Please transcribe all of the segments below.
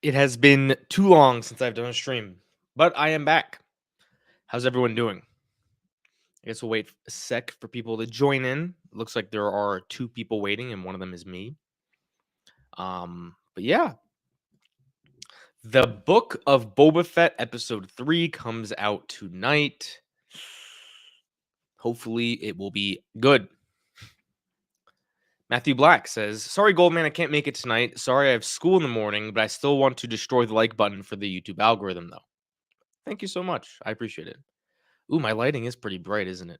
It has been too long since I've done a stream, but I am back. How's everyone doing? I guess we'll wait a sec for people to join in. Looks like there are two people waiting, and one of them is me. But yeah, the Book of Boba Fett episode 3 comes out tonight. Hopefully, it will be good. Matthew Black says, "Sorry, Goldman, I can't make it tonight. Sorry, I have school in the morning, but I still want to destroy the like button for the YouTube algorithm, though." Thank you so much. I appreciate it. Ooh, my lighting is pretty bright, isn't it?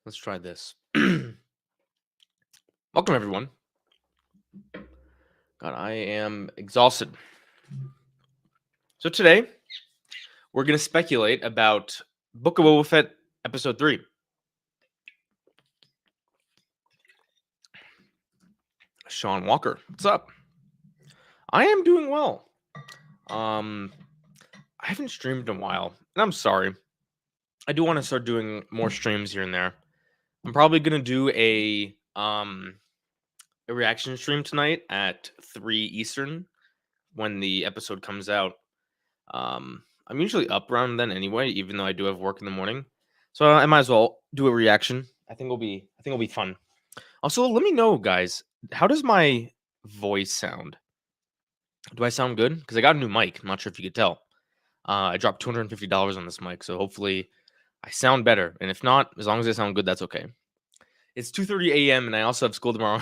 Let's try this. Welcome, everyone. God, I am exhausted. So today, we're going to speculate about Book of Boba Fett Episode 3. Sean Walker, what's up? I am doing well. I haven't streamed in a while, and I'm sorry. I do want to start doing more streams here and there. I'm probably going to do a reaction stream tonight at 3 Eastern when the episode comes out. I'm usually up around then anyway, even though I do have work in the morning. So I might as well do a reaction. I think it'll be fun. Also, let me know, guys, how does my voice sound? Do I sound good? Because I got a new mic. I'm not sure if you could tell. I dropped $250 on this mic, so hopefully I sound better. And if not, as long as I sound good, that's okay. It's 2:30 a.m. and I also have school tomorrow.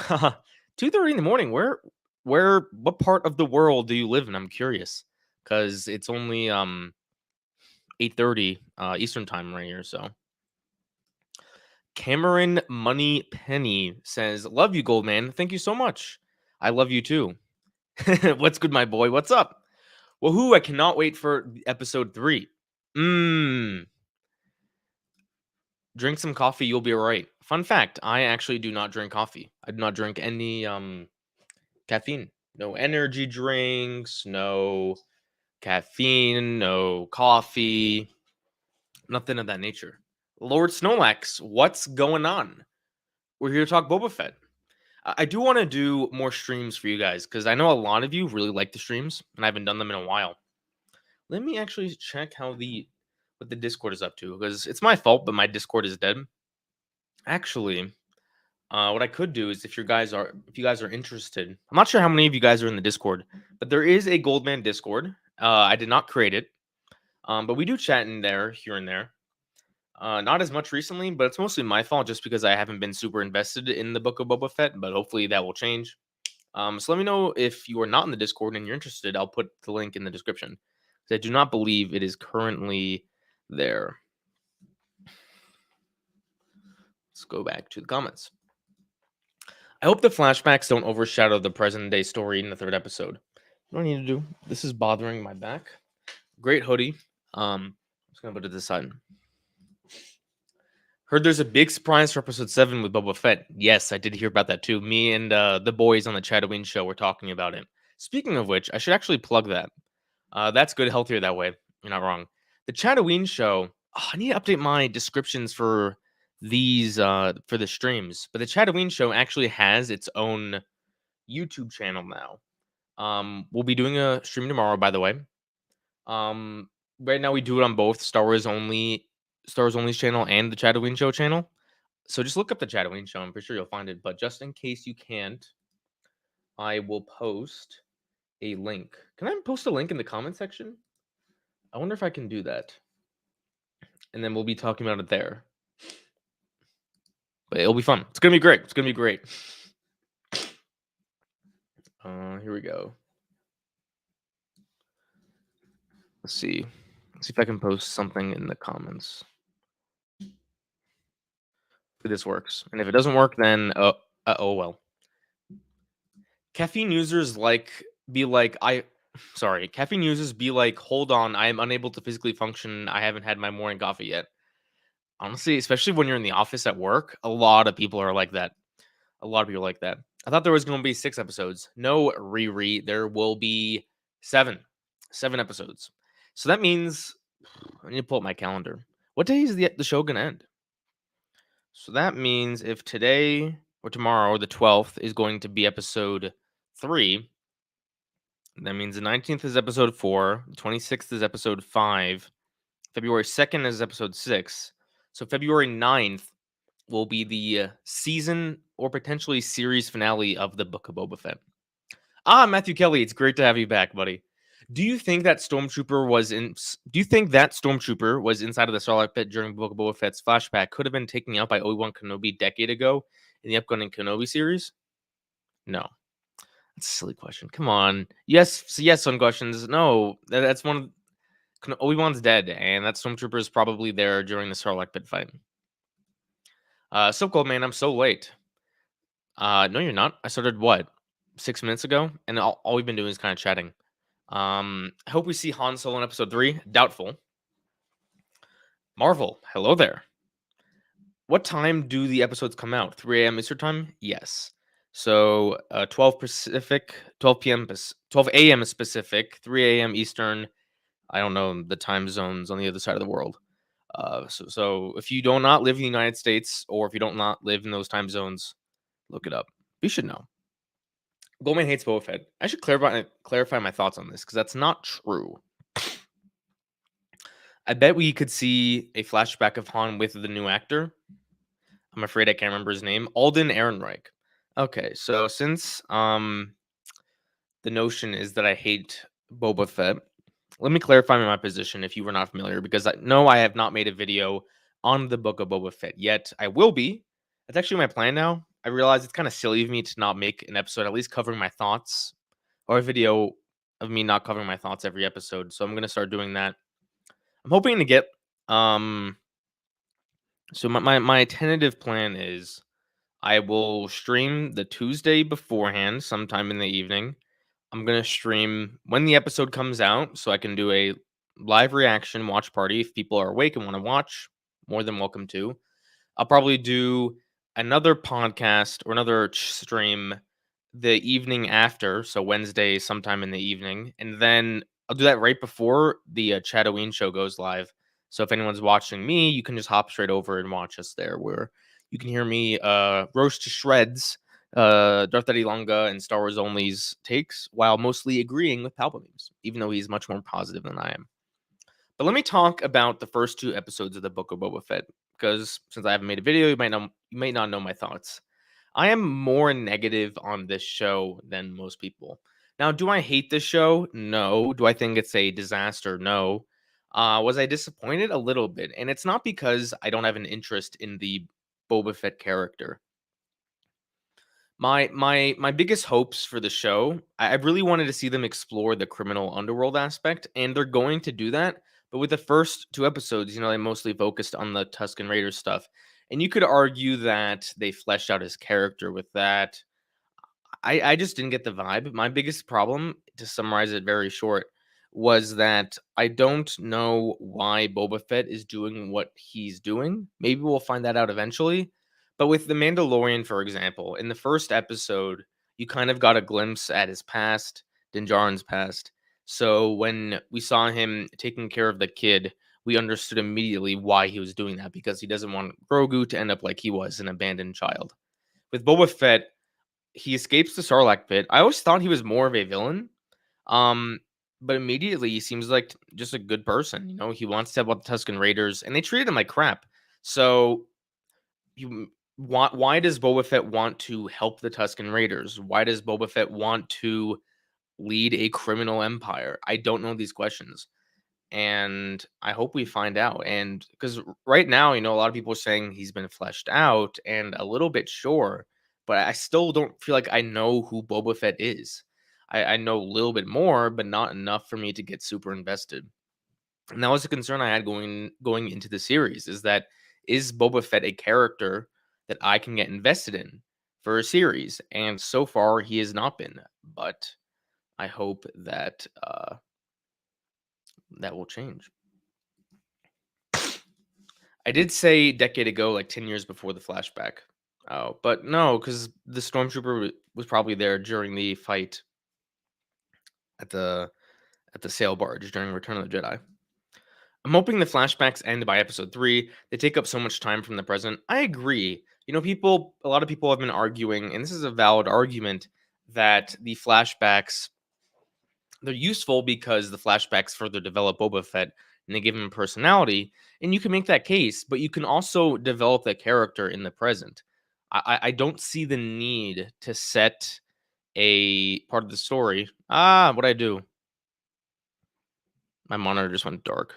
2:30 in the morning. What part of the world do you live in? I'm curious, because it's only 8:30 Eastern time right here. So Cameron Money Penny says, "Love you, Goldman. Thank you so much. I love you too." What's good, my boy? What's up? Woohoo! I cannot wait for episode 3. Drink some coffee, you'll be all right. Fun fact: I actually do not drink coffee. I do not drink any caffeine. No energy drinks. No caffeine. No coffee. Nothing of that nature. Lord Snorlax, what's going on? We're here to talk Boba Fett. I do want to do more streams for you guys because I know a lot of you really like the streams, and I haven't done them in a while. Let me actually check what the Discord is up to, because it's my fault, but my Discord is dead. Actually, what I could do is if you guys are interested, I'm not sure how many of you guys are in the Discord, but there is a Goldman Discord. I did not create it, but we do chat in there here and there. Not as much recently, but it's mostly my fault just because I haven't been super invested in the Book of Boba Fett, but hopefully that will change. So let me know if you are not in the Discord and you're interested. I'll put the link in the description. I do not believe it is currently there. Let's go back to the comments. I hope the flashbacks don't overshadow the present day story in the 3rd episode. What do I need to do? This is bothering my back. Great hoodie. I'm just gonna put it this side. Heard there's a big surprise for episode 7 with Boba Fett. Yes, I did hear about that too. Me and the boys on the Chataween show were talking about it. Speaking of which, I should actually plug that. That's good, healthier that way. You're not wrong. The Chataween show. Oh, I need to update my descriptions for these for the streams. But the Chataween show actually has its own YouTube channel now. We'll be doing a stream tomorrow, by the way. Right now we do it on both Star Wars Only's channel and the Chataween Show channel. So just look up the Chataween Show. I'm pretty sure you'll find it. But just in case you can't, I will post a link. Can I post a link in the comment section? I wonder if I can do that. And then we'll be talking about it there. But it'll be fun. It's gonna be great. It's gonna be great. Here we go. Let's see. Let's see if I can post something in the comments. If this works. And if it doesn't work, then oh well. Caffeine users be like, hold on, I am unable to physically function. I haven't had my morning coffee yet. Honestly, especially when you're in the office at work, a lot of people are like that. A lot of people are like that. I thought there was going to be 6 episodes. No, Riri, there will be 7. 7 episodes. So that means I need to pull up my calendar. What day is the show going to end? So that means if today or tomorrow, the 12th, is going to be episode 3. That means the 19th is episode 4, the 26th is episode 5, February 2nd is episode 6. So February 9th will be the season or potentially series finale of the Book of Boba Fett. Matthew Kelly, it's great to have you back, buddy. Do you think that Stormtrooper was inside of the Sarlacc pit during Book of Boba Fett's flashback could have been taken out by Obi-Wan Kenobi a decade ago in the upcoming Kenobi series? No. That's a silly question. Come on. Yes on questions. No, that's one of Obi-Wan's dead, and that Stormtrooper is probably there during the Sarlacc pit fight. So cold, man. I'm so late. No, you're not. I started what 6 minutes ago, and all we've been doing is kind of chatting. I hope we see Han Solo in episode 3. Doubtful. Marvel, hello there. What time do the episodes come out? 3 a.m. Eastern time? Yes. So 12 Pacific, 12 p.m. 12 a.m. Pacific, 3 a.m. Eastern. I don't know the time zones on the other side of the world. So if you do not live in the United States, or if you don't not live in those time zones, look it up. You should know. Goldman hates Boba Fett. I should clarify my thoughts on this, because that's not true. I bet we could see a flashback of Han with the new actor. I'm afraid I can't remember his name. Alden Ehrenreich. Okay, so since the notion is that I hate Boba Fett, let me clarify my position if you were not familiar, because I have not made a video on the Book of Boba Fett yet. I will be. That's actually my plan now. I realize it's kind of silly of me to not make an episode at least covering my thoughts, or a video of me not covering my thoughts every episode. So I'm going to start doing that. I'm hoping to get so my tentative plan is I will stream the Tuesday beforehand, sometime in the evening. I'm gonna stream when the episode comes out, so I can do a live reaction watch party. If people are awake and want to watch, more than welcome to. I'll probably do another podcast or another stream the evening after, so Wednesday sometime in the evening, and then I'll do that right before the Chatoween show goes live. So if anyone's watching me, you can just hop straight over and watch us there, where you can hear me roast to shreds Darth Eddie Longa and Star Wars Only's takes, while mostly agreeing with Palpatine's, even though he's much more positive than I am. But let me talk about the first 2 episodes of the Book of Boba Fett, because since I haven't made a video, you might not know my thoughts. I am more negative on this show than most people. Now, do I hate this show? No. Do I think it's a disaster? No. Was I disappointed? A little bit. And it's not because I don't have an interest in the Boba Fett character. My biggest hopes for the show, I really wanted to see them explore the criminal underworld aspect, and they're going to do that. But with the first 2 episodes, they mostly focused on the Tusken Raiders stuff. And you could argue that they fleshed out his character with that. I just didn't get the vibe. My biggest problem, to summarize it very short, was that I don't know why Boba Fett is doing what he's doing. Maybe we'll find that out eventually. But with The Mandalorian, for example, in the first episode, you kind of got a glimpse at his past, Din Djarin's past. So when we saw him taking care of the kid, we understood immediately why he was doing that, because he doesn't want Grogu to end up like he was, an abandoned child. With Boba Fett, he escapes the Sarlacc pit. I always thought he was more of a villain. But immediately he seems like just a good person. He wants to help out the Tusken Raiders, and they treated him like crap. So why does Boba Fett want to help the Tusken Raiders? Why does Boba Fett want to lead a criminal empire? I don't know these questions, and I hope we find out. And because right now, a lot of people are saying he's been fleshed out, and a little bit sure, but I still don't feel like I know who Boba Fett is. I know a little bit more, but not enough for me to get super invested. And that was a concern I had going into the series, is Boba Fett a character that I can get invested in for a series? And so far he has not been, but I hope that that will change. I did say decade ago, like 10 years before the flashback. Oh, but no, because the stormtrooper was probably there during the fight at the sail barge during Return of the Jedi. I'm hoping the flashbacks end by episode 3. They take up so much time from the present. I agree. A lot of people have been arguing, and this is a valid argument, that the flashbacks, they're useful because the flashbacks further develop Boba Fett and they give him personality. And you can make that case, but you can also develop that character in the present. I don't see the need to set a part of the story. What I do? My monitor just went dark.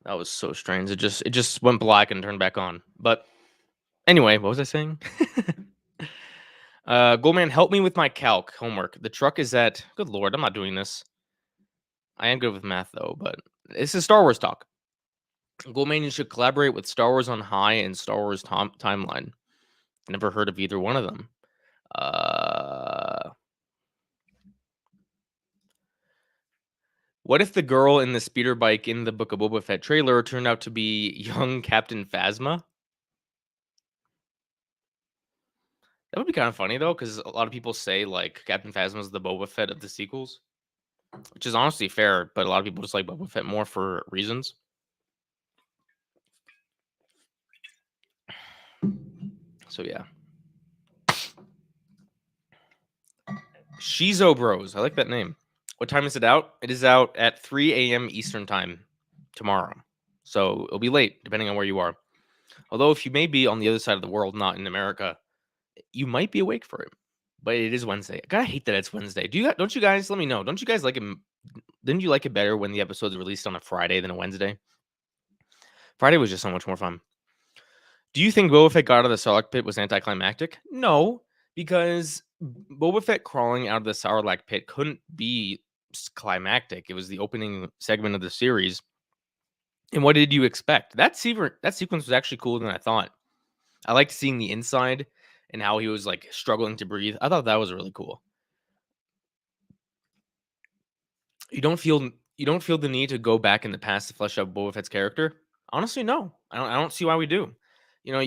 That was so strange. It just went black and turned back on. But anyway, what was I saying? Goldman, help me with my calc homework. The truck is at. Good lord, I'm not doing this. I am good with math though, but this is Star Wars talk. Goldman, you should collaborate with Star Wars on High and Star Wars Timeline. Never heard of either one of them. Uh, what if the girl in the speeder bike in the Book of Boba Fett trailer turned out to be young Captain Phasma? That would be kind of funny though, because a lot of people say like Captain Phasma is the Boba Fett of the sequels, which is honestly fair. But a lot of people just like Boba Fett more for reasons. So yeah, Shizo Bros. I like that name. What time is it out? It is out at 3 a.m. Eastern time tomorrow. So it'll be late depending on where you are. Although if you may be on the other side of the world, not in America, you might be awake for it. But it is Wednesday. I gotta hate that it's Wednesday. Don't you guys let me know? Don't you guys like it? Didn't you like it better when the episode's released on a Friday than a Wednesday? Friday was just so much more fun. Do you think Boba Fett got out of the Sarlacc pit was anticlimactic? No, because Boba Fett crawling out of the Sarlacc pit couldn't be climactic. It was the opening segment of the series. And what did you expect? That sequence was actually cooler than I thought. I liked seeing the inside and how he was like struggling to breathe. I thought that was really cool. You don't feel you don't feel the need to go back in the past to flesh out Boba Fett's character? Honestly, no. I don't see why we do. You know,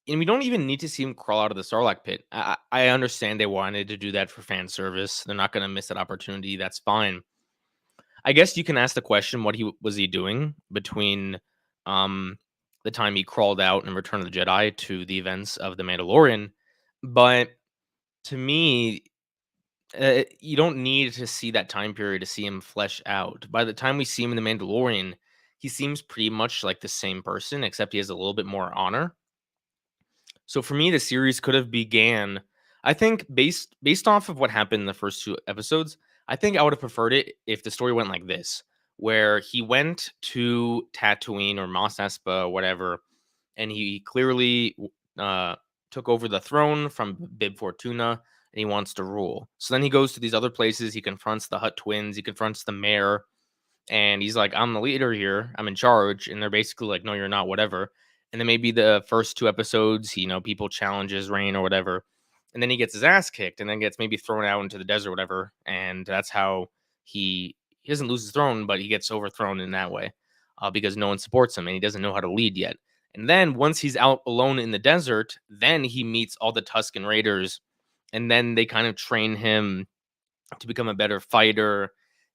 and we don't even need to see him crawl out of the Sarlacc pit. I understand they wanted to do that for fan service. They're not going to miss that opportunity. That's fine. I guess you can ask the question, what he was he doing between um the time he crawled out in Return of the Jedi to the events of the Mandalorian. But to me, you don't need to see that time period to see him flesh out. By the time we see him in The Mandalorian, he seems pretty much like the same person, except he has a little bit more honor. So for me, the series could have began. I think based off of what happened in the first two episodes, I think I would have preferred it if the story went like this, where he went to Tatooine or Mos Espa or whatever, and he clearly uh, took over the throne from Bib Fortuna, and he wants to rule. So then he goes to these other places. He confronts the Hutt twins. He confronts the mayor, and he's like, "I'm the leader here. I'm in charge." And they're basically like, "No, you're not. Whatever." And then maybe the first two episodes, people challenge his reign or whatever, and then he gets his ass kicked, and then gets maybe thrown out into the desert, or whatever. And that's how he doesn't lose his throne, but he gets overthrown in that way because no one supports him, and he doesn't know how to lead yet. And then once he's out alone in the desert, then he meets all the Tusken Raiders, and then they kind of train him to become a better fighter.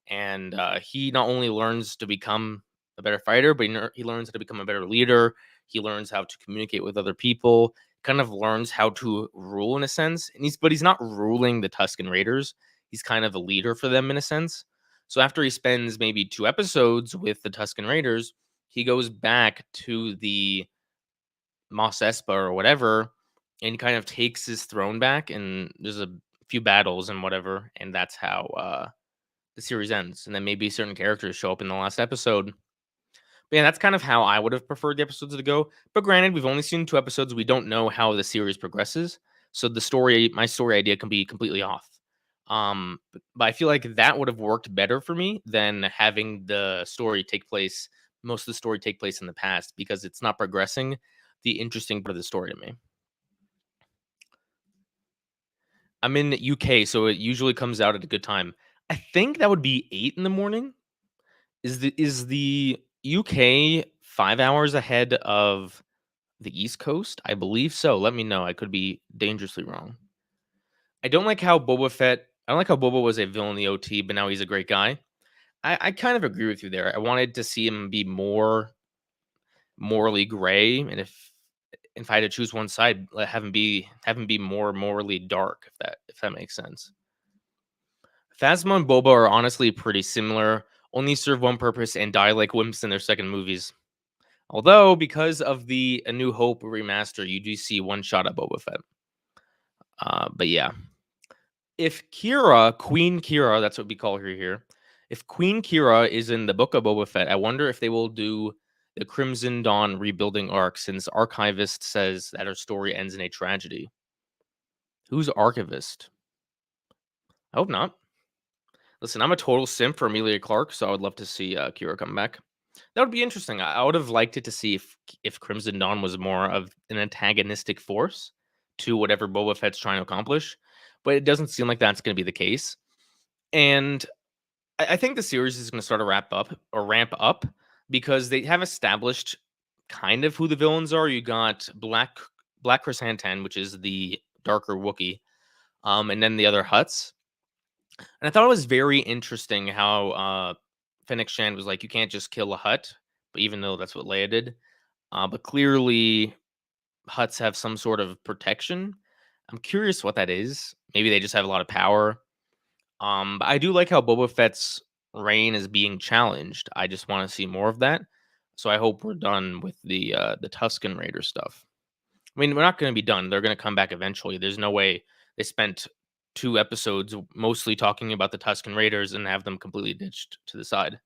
And he not only learns to become a better fighter, but he learns how to become a better leader. He learns how to communicate with other people. Kind of learns how to rule in a sense. And he's not ruling the Tusken Raiders. He's kind of a leader for them in a sense. So after he spends maybe 2 episodes with the Tusken Raiders, he goes back to the Mos Espa or whatever, and kind of takes his throne back. And there's a few battles and whatever, and that's how the series ends. And then maybe certain characters show up in the last episode. But yeah, that's kind of how I would have preferred the episodes to go. But granted, we've only seen 2 episodes. We don't know how the series progresses, so my story idea can be completely off. But I feel like that would have worked better for me than having most of the story take place in the past, because it's not progressing the interesting part of the story to me. I'm in UK, so it usually comes out at a good time. I think that would be 8 in the morning. Is the UK 5 hours ahead of the East Coast? I believe so. Let me know. I could be dangerously wrong. I don't like how Boba was a villain in the OT, but now he's a great guy. I kind of agree with you there. I wanted to see him be more. morally gray, and if I had to choose one side, have him be more morally dark, if that makes sense. Phasma and Boba are honestly pretty similar, only serve one purpose and die like wimps in their second movies. Although, because of the A New Hope remaster, you do see one shot at Boba Fett. But yeah, if Queen Kira, that's what we call her here. If Queen Kira is in the Book of Boba Fett, I wonder if they will do the Crimson Dawn rebuilding arc, since Archivist says that her story ends in a tragedy. Who's Archivist? I hope not. Listen, I'm a total simp for Amelia Clark, so I would love to see Kira come back. That would be interesting. I would have liked it to see if Crimson Dawn was more of an antagonistic force to whatever Boba Fett's trying to accomplish, but it doesn't seem like that's going to be the case. And I think the series is going to start to ramp up because they have established kind of who the villains are. You got Black Chrysanthemum, which is the darker Wookiee, and then the other Hutts. And I thought it was very interesting how Fennec Shand was like, you can't just kill a Hutt, but even though that's what Leia did. But clearly, Hutts have some sort of protection. I'm curious what that is. Maybe they just have a lot of power. But I do like how Boba Fett's reign is being challenged. I just want to see more of that. So I hope we're done with the Tusken Raider stuff. I mean, we're not going to be done. They're going to come back eventually. There's no way they spent 2 episodes mostly talking about the Tusken Raiders and have them completely ditched to the side.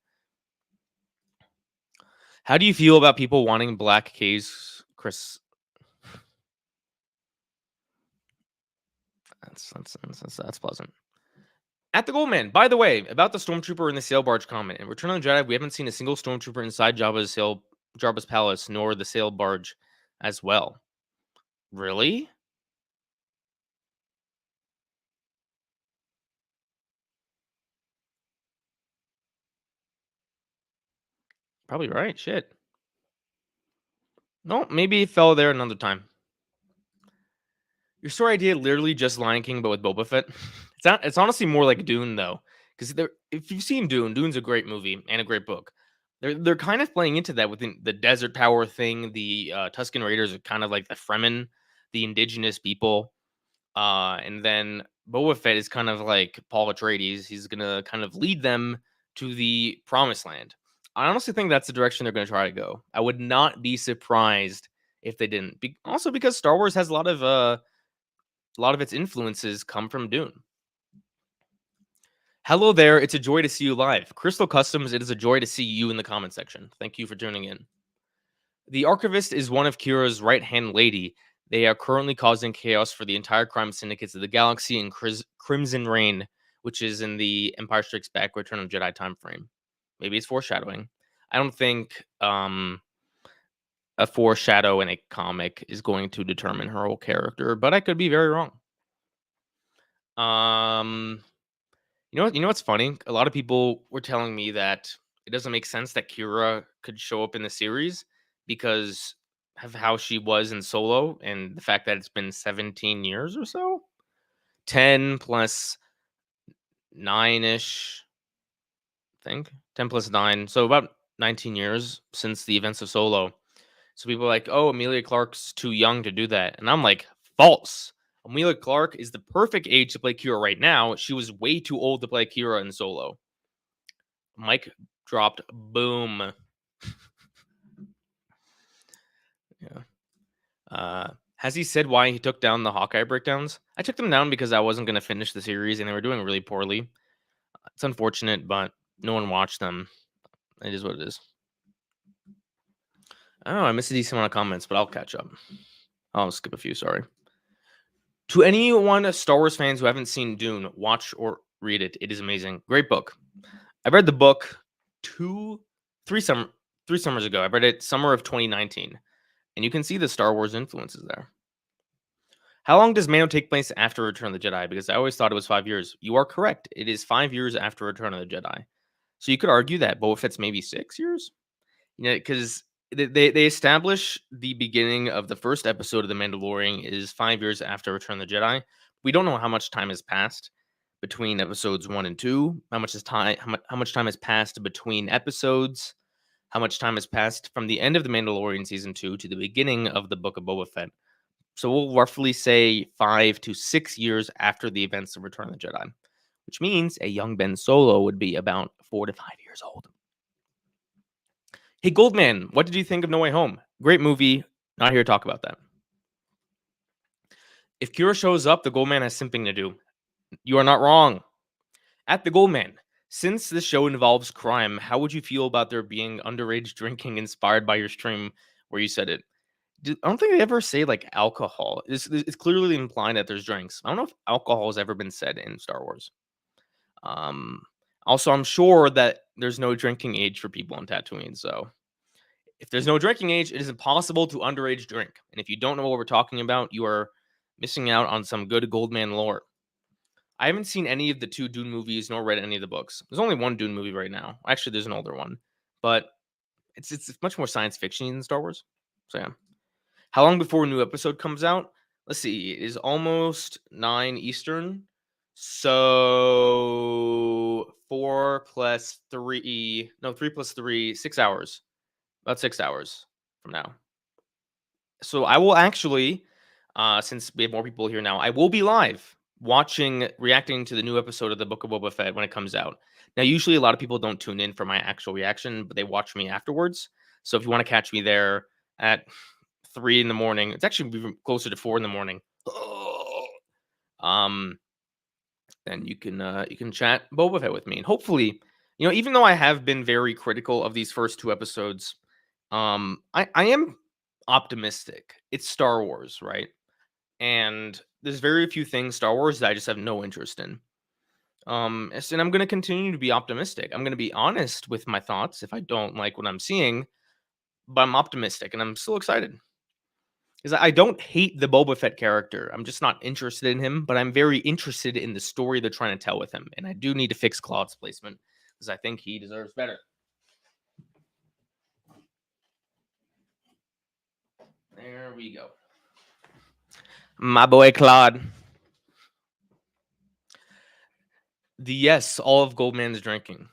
How do you feel about people wanting Black K's Chris? That's pleasant. At the Goldman, by the way, about the Stormtrooper in the sail barge comment. In Return of the Jedi, we haven't seen a single Stormtrooper inside Jabba's palace, nor the sail barge as well. Really? Probably right. Shit. No, maybe it fell there another time. Your story idea literally just Lion King, but with Boba Fett. It's honestly more like Dune though, because if you've seen Dune, Dune's a great movie and a great book. They're kind of playing into that within the desert power thing. The Tusken Raiders are kind of like the Fremen, the indigenous people, and then Boba Fett is kind of like Paul Atreides. He's gonna kind of lead them to the Promised Land. I honestly think that's the direction they're gonna try to go. I would not be surprised if they didn't. Also, because Star Wars has a lot of its influences come from Dune. Hello there. It's a joy to see you live. Crystal Customs, it is a joy to see you in the comment section. Thank you for tuning in. The Archivist is one of Kira's right hand lady. They are currently causing chaos for the entire crime syndicates of the galaxy in Crimson Reign, which is in the Empire Strikes Back Return of Jedi time frame. Maybe it's foreshadowing. I don't think a foreshadow in a comic is going to determine her whole character, but I could be very wrong. You know what's funny? A lot of people were telling me that it doesn't make sense that Kira could show up in the series because of how she was in Solo and the fact that it's been 17 years or so. 10 plus 9-ish, I think. 10 plus 9. So about 19 years since the events of Solo. So people are like, oh, Amelia Clark's too young to do that. And I'm like, false. Amelia Clark is the perfect age to play Kira right now. She was way too old to play Kira in Solo. Mike dropped. Boom. Yeah. Has he said why he took down the Hawkeye breakdowns? I took them down because I wasn't going to finish the series and they were doing really poorly. It's unfortunate, but no one watched them. It is what it is. Oh, I missed a decent amount of comments, but I'll catch up. I'll skip a few, sorry. To anyone Star Wars fans who haven't seen Dune, watch or read it. It is amazing. Great book. I read the book three summers ago. I read it summer of 2019. And you can see the Star Wars influences there. How long does Mando take place after Return of the Jedi? Because I always thought it was 5 years. You are correct. It is 5 years after Return of the Jedi. So you could argue that Boba Fett's maybe 6 years? You know, because they establish the beginning of the first episode of The Mandalorian is 5 years after Return of the Jedi. We don't know how much time has passed between episodes 1 and 2. How much time has passed between episodes? how much time has passed from the end of The Mandalorian Season 2 to the beginning of the Book of Boba Fett. So we'll roughly say 5 to 6 years after the events of Return of the Jedi, which means a young Ben Solo would be about 4 to 5 years old. Hey, Goldman, what did you think of No Way Home? Great movie. Not here to talk about that. If Kira shows up, the Goldman has something to do. You are not wrong. At the Goldman, since this show involves crime, how would you feel about there being underage drinking inspired by your stream where you said it? I don't think they ever say like alcohol. It's clearly implying that there's drinks. I don't know if alcohol has ever been said in Star Wars. Um, Also, I'm sure that there's no drinking age for people on Tatooine. So if there's no drinking age, it is impossible to underage drink. And if you don't know what we're talking about, you are missing out on some good Goldman lore. I haven't seen any of the 2 Dune movies nor read any of the books. There's only one Dune movie right now. Actually, there's an older one, but it's much more science fiction than Star Wars. So yeah. How long before a new episode comes out? Let's see. It is almost 9 Eastern. So 4 plus 3, no, 3 plus 3, 6 hours. About 6 hours from now. So I will actually, since we have more people here now, I will be live reacting to the new episode of the Book of Boba Fett when it comes out. Now, usually a lot of people don't tune in for my actual reaction, but they watch me afterwards. So if you want to catch me there at 3 in the morning, it's actually even closer to 4 in the morning. Um, then you can chat Boba Fett with me, and hopefully, even though I have been very critical of these first 2 episodes, I am optimistic. It's Star Wars, right? And there's very few things Star Wars that I just have no interest in. And I'm going to continue to be optimistic. I'm going to be honest with my thoughts if I don't like what I'm seeing, but I'm optimistic and I'm still excited. Because I don't hate the Boba Fett character. I'm just not interested in him, but I'm very interested in the story they're trying to tell with him. And I do need to fix Claude's placement because I think he deserves better. There we go. My boy Claude. Yes, all of Goldman's drinking.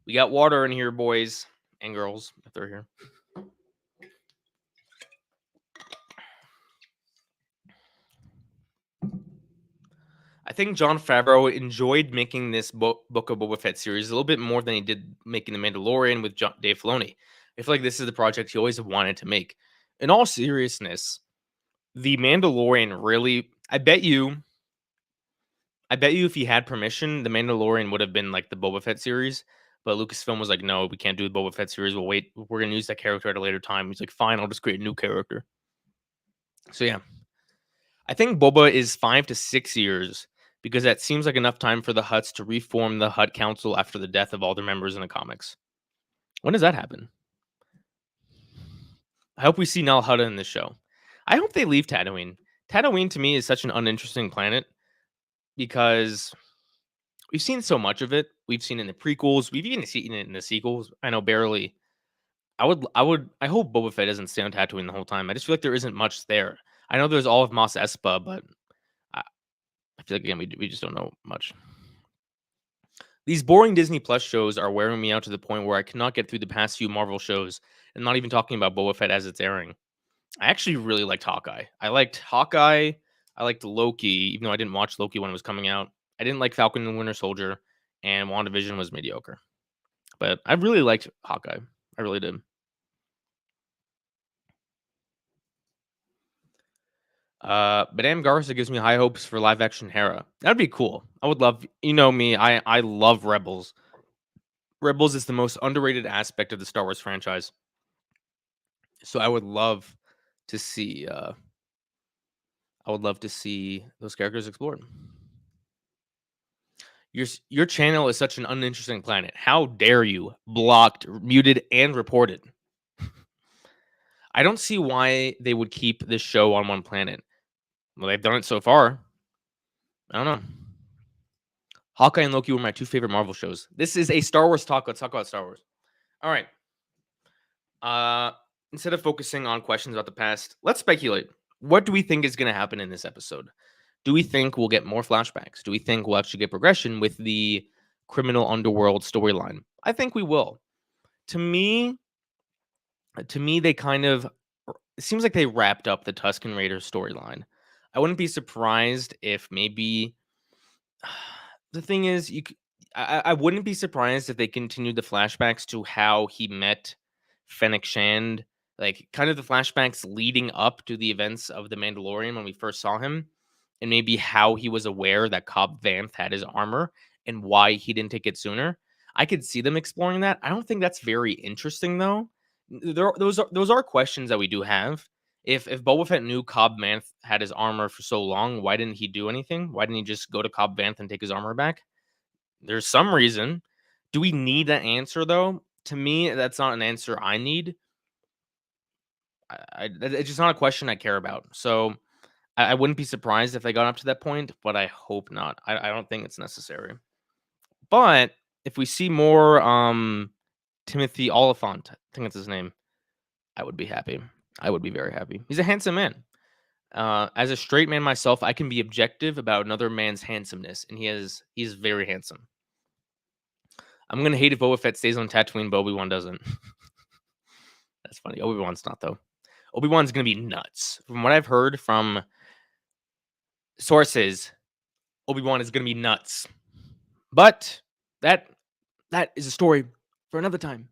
We got water in here, boys and girls, if they're here. I think Jon Favreau enjoyed making this Book of Boba Fett series a little bit more than he did making The Mandalorian with Dave Filoni. I feel like this is the project he always wanted to make. In all seriousness, The Mandalorian really, I bet you if he had permission, The Mandalorian would have been like the Boba Fett series. But Lucasfilm was like, no, we can't do the Boba Fett series. We'll wait. We're going to use that character at a later time. He's like, fine, I'll just create a new character. So yeah. I think Boba is 5 to 6 years because that seems like enough time for the Hutts to reform the Hutt Council after the death of all their members in the comics. When does that happen? I hope we see Nal Hutta in this show. I hope they leave Tatooine. Tatooine to me is such an uninteresting planet because we've seen so much of it. We've seen it in the prequels. We've even seen it in the sequels. I know barely. I hope Boba Fett doesn't stay on Tatooine the whole time. I just feel like there isn't much there. I know there's all of Mos Espa, but I feel like, again, we just don't know much. These boring Disney Plus shows are wearing me out to the point where I cannot get through the past few Marvel shows, and not even talking about Boba Fett as it's airing. I actually really liked Hawkeye. I liked Hawkeye. I liked Loki, even though I didn't watch Loki when it was coming out. I didn't like Falcon and the Winter Soldier, and WandaVision was mediocre. But I really liked Hawkeye. I really did. Madame Garza gives me high hopes for live action Hera. That'd be cool. I would love, me, I love Rebels. Rebels is the most underrated aspect of the Star Wars franchise. So I would love to see those characters explored. Your channel is such an uninteresting planet. How dare you? Blocked, muted, and reported. I don't see why they would keep this show on one planet. Well, they've done it so far. I don't know. Hawkeye and Loki were my 2 favorite Marvel shows. This is a Star Wars talk. Let's talk about Star Wars. All right. Instead of focusing on questions about the past, let's speculate. What do we think is going to happen in this episode? Do we think we'll get more flashbacks? Do we think we'll actually get progression with the criminal underworld storyline? I think we will. To me, To me, they kind of it seems like they wrapped up the Tusken Raiders storyline. I wouldn't be surprised if maybe the thing is, I wouldn't be surprised if they continued the flashbacks to how he met Fennec Shand, like kind of the flashbacks leading up to the events of the Mandalorian when we first saw him, and maybe how he was aware that Cobb Vanth had his armor and why he didn't take it sooner. I could see them exploring that. I don't think that's very interesting though. Those are questions that we do have. If Boba Fett knew Cobb Vanth had his armor for so long, why didn't he do anything? Why didn't he just go to Cobb Vanth and take his armor back? There's some reason. Do we need that answer though? To me, that's not an answer I need. It's just not a question I care about. So I wouldn't be surprised if they got up to that point, but I hope not. I don't think it's necessary. But if we see more Timothy Oliphant, I think that's his name, I would be happy. I would be very happy. He's a handsome man. As a straight man myself, I can be objective about another man's handsomeness, and he's very handsome. I'm gonna hate if Boba Fett stays on Tatooine, but Obi-Wan doesn't. That's funny. Obi-Wan's not though. Obi-Wan's gonna be nuts. From what I've heard from sources, Obi-Wan is gonna be nuts. But that that is a story for another time.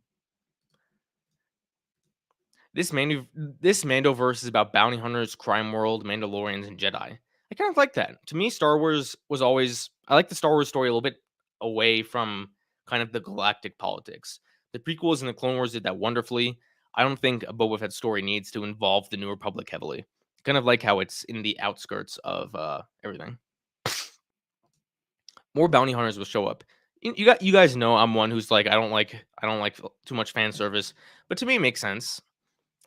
This Mandoverse is about bounty hunters, crime world, Mandalorians, and Jedi. I kind of like that. To me, Star Wars was always I like the Star Wars story a little bit away from kind of the galactic politics. The prequels and the Clone Wars did that wonderfully. I don't think a Boba Fett story needs to involve the New Republic heavily. Kind of like how it's in the outskirts of everything. More bounty hunters will show up. You guys know I'm one who's like I don't like too much fan service, but to me it makes sense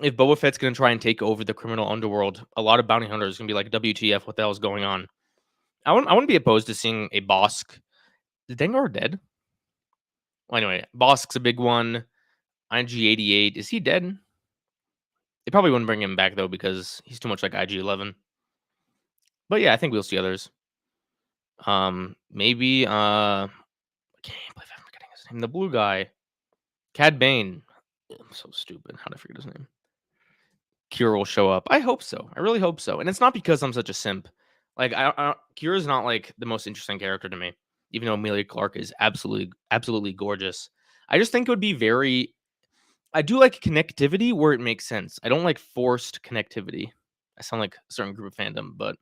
if Boba Fett's gonna try and take over the criminal underworld, a lot of bounty hunters are gonna be like, "WTF? What the hell is going on?" I wouldn't be opposed to seeing a Bosk. Is Dengar dead? Well, anyway, Bosk's a big one. IG-88 is he dead? They probably wouldn't bring him back though because he's too much like IG-11. But yeah, I think we'll see others. Maybe I can't believe I'm forgetting his name. The blue guy, Cad Bane. I'm so stupid. How did I forget his name? Kira will show up. I hope so. I really hope so. And it's not because I'm such a simp. Like Kira's not like the most interesting character to me, even though Amelia Clark is absolutely gorgeous. I just think it would be very. I do like connectivity where it makes sense. I don't like forced connectivity. I sound like a certain group of fandom, but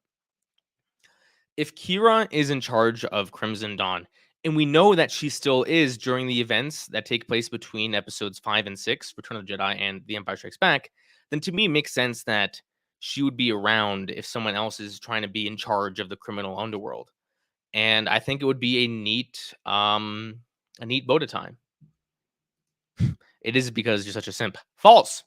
if Kira is in charge of Crimson Dawn, and we know that she still is during the events that take place between episodes 5 and 6, Return of the Jedi and The Empire Strikes Back, then to me it makes sense that she would be around if someone else is trying to be in charge of the criminal underworld. And I think it would be a neat bow tie. It is because you're such a simp. False.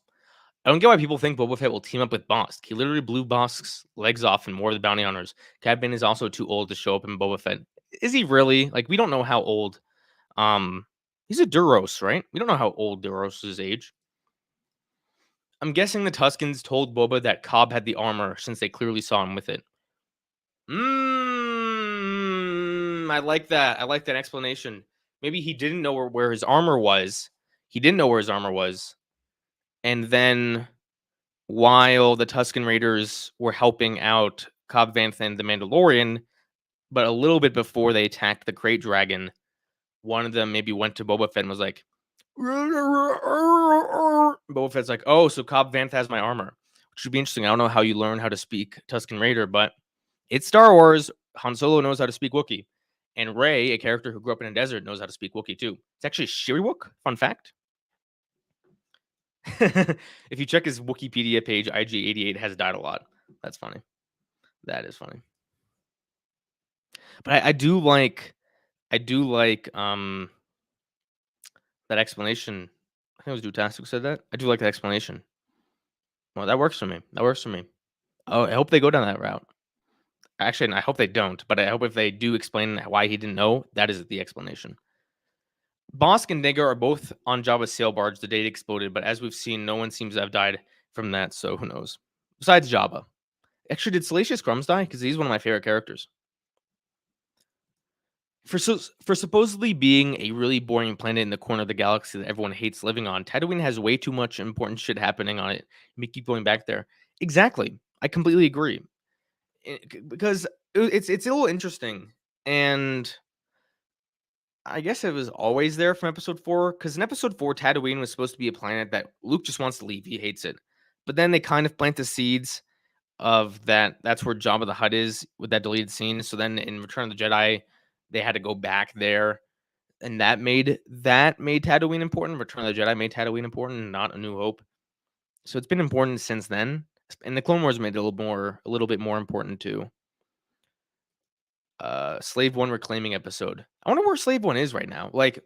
I don't get why people think Boba Fett will team up with Bosk. He literally blew Bosk's legs off in War of the Bounty Hunters. Cad Bane is also too old to show up in Boba Fett. Is he really? Like, we don't know how old. He's a Duros, right? We don't know how old Duros is age. I'm guessing the Tuskens told Boba that Cobb had the armor since they clearly saw him with it. I like that. I like that explanation. Maybe he didn't know where his armor was. He didn't know where his armor was. And then while the Tusken Raiders were helping out Cobb Vanth and the Mandalorian, but a little bit before they attacked the Crate Dragon, one of them maybe went to Boba Fett and was like, Boba Fett's like, oh, so Cobb Vanth has my armor, which would be interesting. I don't know how you learn how to speak Tusken Raider, but it's Star Wars. Han Solo knows how to speak Wookiee. And Rey, a character who grew up in a desert, knows how to speak Wookiee too. It's actually Shiriwook. Fun fact. If you check his Wikipedia page, IG-88 has died a lot. That's funny. That is funny. But I do like that explanation. I think it was Dutastic who said that. I do like that explanation. Well, that works for me. That works for me. Oh, I hope they go down that route. Actually, I hope they don't, but I hope if they do explain why he didn't know, that is the explanation. Bosk and Dengar are both on Jabba's sail barge the day it exploded, but as we've seen, no one seems to have died from that, so who knows? Besides Jabba. Actually, did Salacious Crumbs die? Because he's one of my favorite characters. For supposedly being a really boring planet in the corner of the galaxy that everyone hates living on, Tatooine has way too much important shit happening on it. We keep going back there. Exactly. I completely agree. Because it's a little interesting, and I guess it was always there from episode 4, because in episode 4, Tatooine was supposed to be a planet that Luke just wants to leave. He hates it. But then they kind of plant the seeds of that's where Jabba the Hutt is with that deleted scene. So then in Return of the Jedi, they had to go back there, and that made Tatooine important. Return of the Jedi made Tatooine important, not A New Hope. So it's been important since then. And the Clone Wars made it a little bit more important too. Slave One reclaiming episode. I wonder where Slave One is right now. Like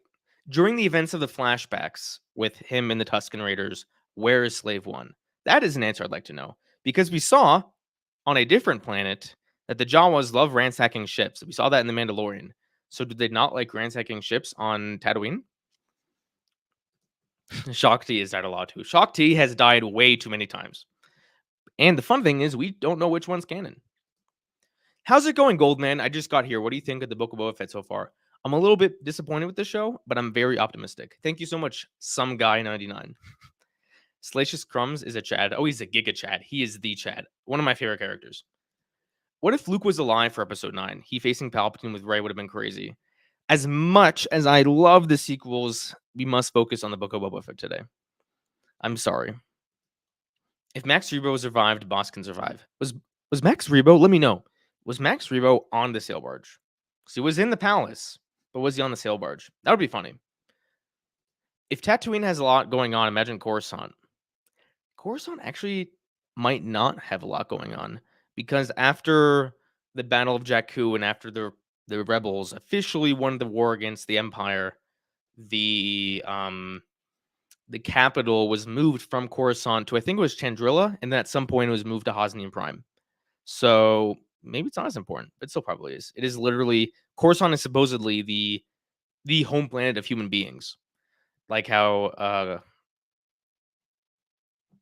during the events of the flashbacks with him and the Tusken Raiders, where is Slave One? That is an answer I'd like to know. Because we saw on a different planet that the Jawas love ransacking ships. We saw that in The Mandalorian. So did they not like ransacking ships on Tatooine? Shaak Ti has died a lot too. Shaak Ti has died way too many times. And the fun thing is we don't know which one's canon. How's it going, Goldman? I just got here. What do you think of the Book of Boba Fett so far? I'm a little bit disappointed with the show, but I'm very optimistic. Thank you so much, some guy 99. Salacious Crumbs is a Chad. Oh, he's a Giga Chad. He is the Chad. One of my favorite characters. What if Luke was alive for episode 9? He facing Palpatine with Rey would have been crazy. As much as I love the sequels, we must focus on the Book of Boba Fett today. I'm sorry. If Max Rebo survived, Boss can survive. Was Max Rebo? Let me know. Was Max Rebo on the sail barge? Because he was in the palace, but was he on the sail barge? That would be funny. If Tatooine has a lot going on, imagine Coruscant. Coruscant actually might not have a lot going on because after the Battle of Jakku and after the rebels officially won the war against the Empire, the capital was moved from Coruscant to I think it was Chandrila, and then at some point it was moved to Hosnian Prime. So maybe it's not as important, but it still probably is. It is literally Coruscant is supposedly the home planet of human beings, like how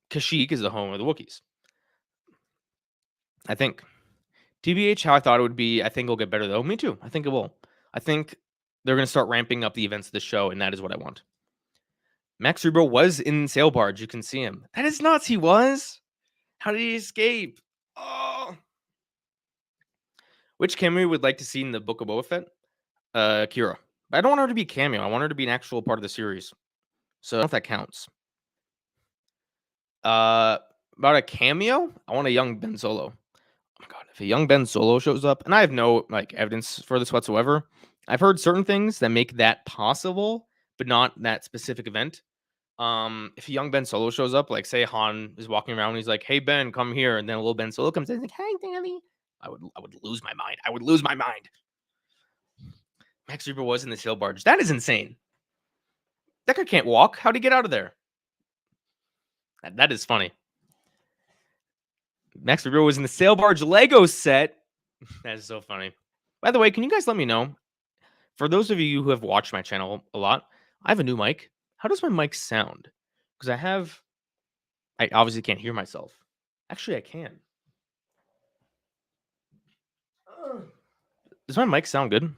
Kashyyyk is the home of the Wookiees. I think. TBH, how I thought it would be. I think it'll get better though. Me too. I think it will. I think they're going to start ramping up the events of the show, and that is what I want. Max Rebo was in Sail Barge. You can see him. That is nuts. He was. How did he escape? Oh. Which cameo would like to see in the Book of Boba Fett? Kira. But I don't want her to be a cameo. I want her to be an actual part of the series. So I don't know if that counts. About a cameo, I want a young Ben Solo. Oh my god, if a young Ben Solo shows up, and I have no like evidence for this whatsoever. I've heard certain things that make that possible, but not that specific event. If a young Ben Solo shows up, like say Han is walking around and he's like, "Hey Ben, come here," and then a little Ben Solo comes in and like, "Hey Daddy," I would lose my mind. I would lose my mind. Max Rebo was in the sail barge. That is insane. That guy can't walk. How'd he get out of there? That is funny. Max Rebo was in the sail barge Lego set. That is so funny. By the way, can you guys let me know? For those of you who have watched my channel a lot, I have a new mic. How does my mic sound? Because I obviously can't hear myself. Actually, I can. Does my mic sound good?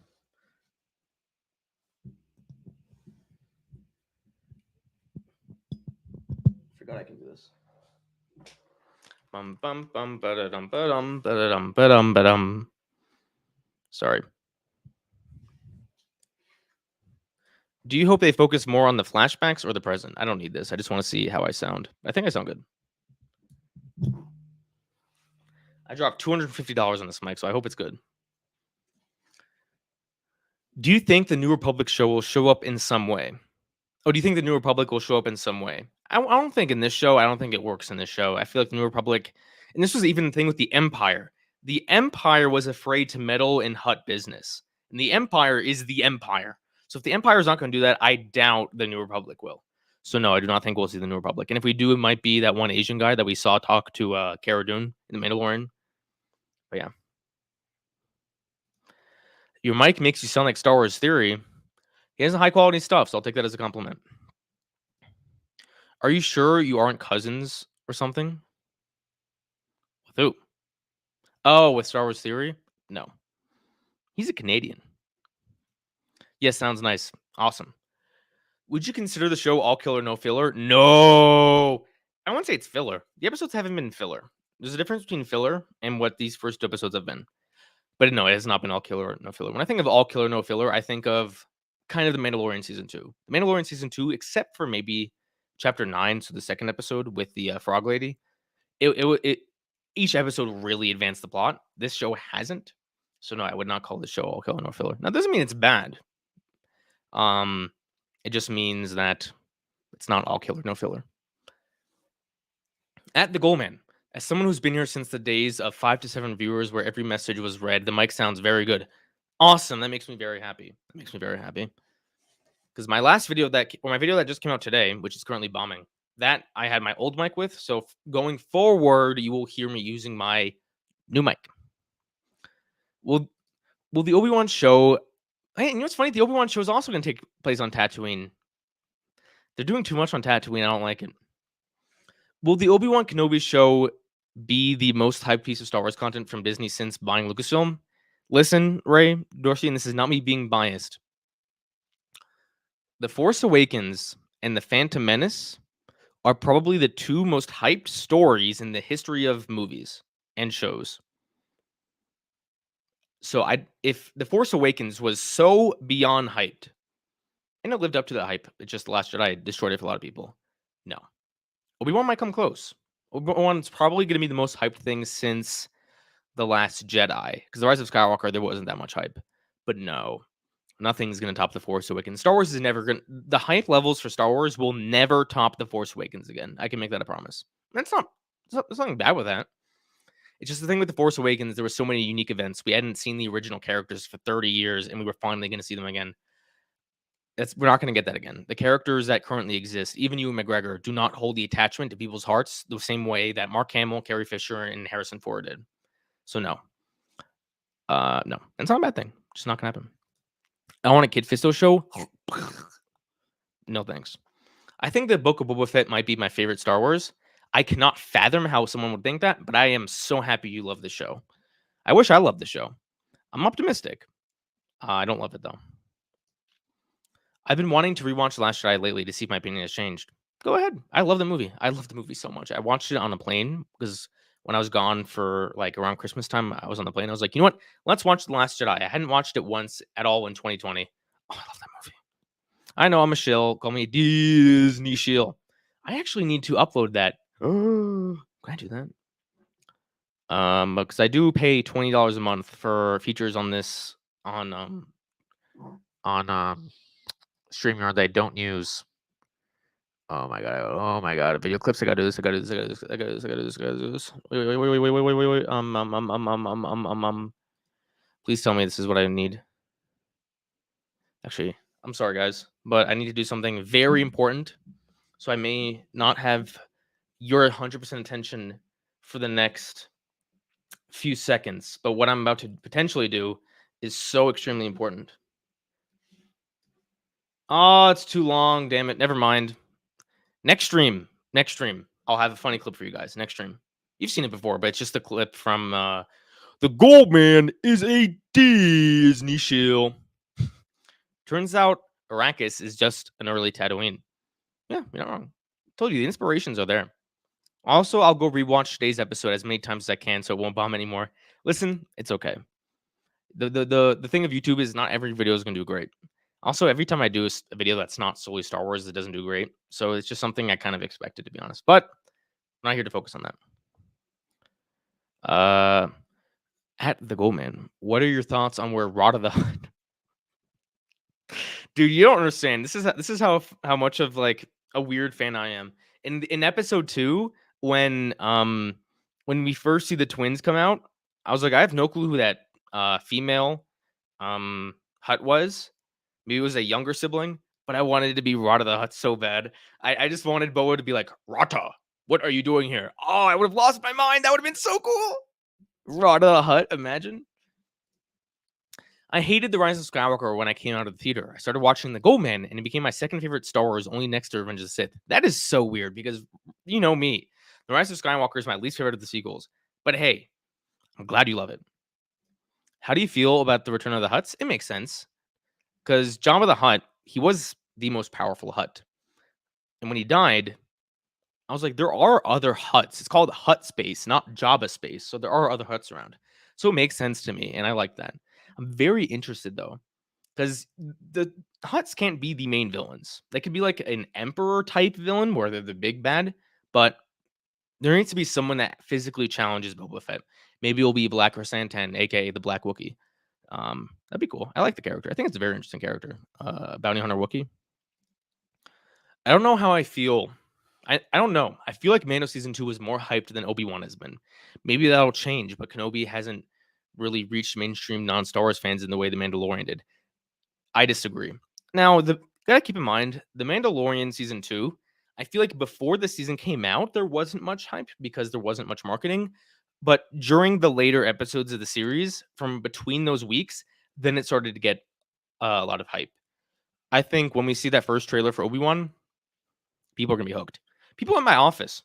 Forgot I can do this. Bum bum bum ba-da-dum ba-dum ba-da-dum ba-dum ba-dum. Sorry. Do you hope they focus more on the flashbacks or the present? I don't need this. I just want to see how I sound. I think I sound good. I dropped $250 on this mic, so I hope it's good. Do you think the New Republic show will show up in some way? Oh, do you think the New Republic will show up in some way? I don't think in this show. I don't think it works in this show. I feel like the New Republic, and this was even the thing with the Empire. The Empire was afraid to meddle in Hutt business, and the Empire is the Empire. So if the Empire is not going to do that, I doubt the New Republic will. So no, I do not think we'll see the New Republic. And if we do, it might be that one Asian guy that we saw talk to Cara Dune in the Mandalorian. But yeah, your mic makes you sound like Star Wars Theory. He has high quality stuff, so I'll take that as a compliment. Are you sure you aren't cousins or something? With who? Oh, with Star Wars Theory? No. He's a Canadian. Yes, sounds nice. Awesome. Would you consider the show all killer, no filler? No. I wouldn't say it's filler. The episodes haven't been filler. There's a difference between filler and what these first 2 episodes have been. But no, it has not been all killer, no filler. When I think of all killer, no filler, I think of kind of The Mandalorian season 2. The Mandalorian season 2, except for maybe chapter 9, so the second episode with the frog lady, it each episode really advanced the plot. This show hasn't. So no, I would not call this show all killer, no filler. Now, that doesn't mean it's bad. Um, it just means that it's not all killer, no filler. At the Goalman, as someone who's been here since the days of 5 to 7 viewers where every message was read, the mic sounds very good. Awesome. That makes me very happy. That makes me very happy. Because my last video my video that just came out today, which is currently bombing, that I had my old mic with. So going forward, you will hear me using my new mic. Will the Obi-Wan show? Hey, you know what's funny? The Obi-Wan show is also going to take place on Tatooine. They're doing too much on Tatooine. I don't like it. Will the Obi-Wan Kenobi show be the most hyped piece of Star Wars content from Disney since buying Lucasfilm? Listen, Ray, Dorsey, and this is not me being biased. The Force Awakens and The Phantom Menace are probably the 2 most hyped stories in the history of movies and shows. So if The Force Awakens was so beyond hyped, and it lived up to the hype, it's just The Last Jedi destroyed it for a lot of people. No. Obi-Wan might come close. Obi-Wan's probably going to be the most hyped thing since The Last Jedi. Because The Rise of Skywalker, there wasn't that much hype. But no, nothing's going to top The Force Awakens. Star Wars is never going to... The hype levels for Star Wars will never top The Force Awakens again. I can make that a promise. There's nothing bad with that. It's just the thing with The Force Awakens, there were so many unique events. We hadn't seen the original characters for 30 years, and we were finally going to see them again. We're not going to get that again. The characters that currently exist, even Ewan McGregor, do not hold the attachment to people's hearts the same way that Mark Hamill, Carrie Fisher, and Harrison Ford did. So no. No. It's not a bad thing. Just not going to happen. I want a Kid Fisto show. No thanks. I think the Book of Boba Fett might be my favorite Star Wars. I cannot fathom how someone would think that, but I am so happy you love the show. I wish I loved the show. I'm optimistic. I don't love it, though. I've been wanting to rewatch The Last Jedi lately to see if my opinion has changed. Go ahead. I love the movie. I love the movie so much. I watched it on a plane because when I was gone for like around Christmas time, I was on the plane. I was like, you know what? Let's watch The Last Jedi. I hadn't watched it once at all in 2020. Oh, I love that movie. I know I'm a shill. Call me a Disney shill. I actually need to upload that. Can I do that? Because I do pay $20 a month for features on this on StreamYard that I don't use. Oh my god! Video clips. I gotta do this. I gotta do this. I gotta do this. I gotta do this. I gotta do this. I gotta do this. Wait. Please tell me this is what I need. Actually, I'm sorry, guys, but I need to do something very important. So I may not have your 100% attention for the next few seconds. But what I'm about to potentially do is so extremely important. Oh, it's too long. Damn it. Never mind. Next stream, I'll have a funny clip for you guys. Next stream. You've seen it before, but it's just a clip from The Goldman is a Disney shill. Turns out Arrakis is just an early Tatooine. Yeah, you're not wrong. Told you, the inspirations are there. Also, I'll go rewatch today's episode as many times as I can so it won't bomb anymore. Listen, it's okay. The thing of YouTube is not every video is going to do great. Also, every time I do a video that's not solely Star Wars, it doesn't do great. So it's just something I kind of expected, to be honest. But I'm not here to focus on that. At the Goldman, what are your thoughts on where Rod of the Hutt? Dude, you don't understand. This is how much of like a weird fan I am. In episode 2, when we first see the twins come out, I was like, I have no clue who that female Hutt was. Maybe it was a younger sibling, but I wanted it to be Rod of the Hutt so bad. I just wanted Boa to be like, Rata, what are you doing here? Oh, I would have lost my mind. That would have been so cool. Rod of the Hutt, imagine. I hated The Rise of Skywalker when I came out of the theater. I started watching The Goldman, and it became my second favorite Star Wars, only next to Revenge of the Sith. That is so weird because, you know me, The Rise of Skywalker is my least favorite of the sequels. But hey, I'm glad you love it. How do you feel about the Return of the Hutts? It makes sense. because Jabba the Hutt, he was the most powerful Hutt, and when he died, I was like, there are other Hutts. It's called Hut space, not Jabba space. So there are other Hutts around. So it makes sense to me, and I like that. I'm very interested though, because the Hutts can't be the main villains. They could be like an Emperor type villain where they're the big bad, but there needs to be someone that physically challenges Boba Fett. Maybe it'll be Black Chrysanthemum, aka the Black Wookiee. That'd be cool. I like the character. I think it's a very interesting character. Bounty Hunter Wookiee. I don't know how I feel. I don't know. I feel like Mando season 2 was more hyped than Obi-Wan has been. Maybe that'll change, but Kenobi hasn't really reached mainstream non-Star Wars fans in the way The Mandalorian did. I disagree. Now, the gotta keep in mind, The Mandalorian season 2, I feel like before the season came out, there wasn't much hype because there wasn't much marketing. But during the later episodes of the series, from between those weeks, then it started to get a lot of hype. I think when we see that first trailer for Obi-Wan, people are gonna be hooked. People in my office.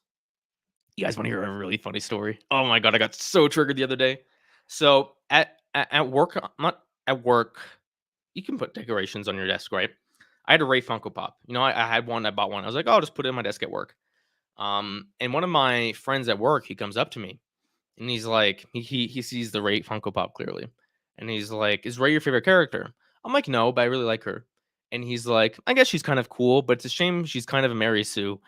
You guys want to hear a really funny story? Oh my god, I got so triggered the other day. So at work, not at work, you can put decorations on your desk, right? I had a Ray Funko Pop. I had one. I bought one. I was like, oh, I'll just put it on my desk at work. And one of my friends at work, he comes up to me and he's like, he sees the Ray Funko Pop clearly, and he's like, "Is Ray your favorite character?" I'm like, "No, but I really like her." And he's like, "I guess she's kind of cool, but it's a shame she's kind of a Mary Sue."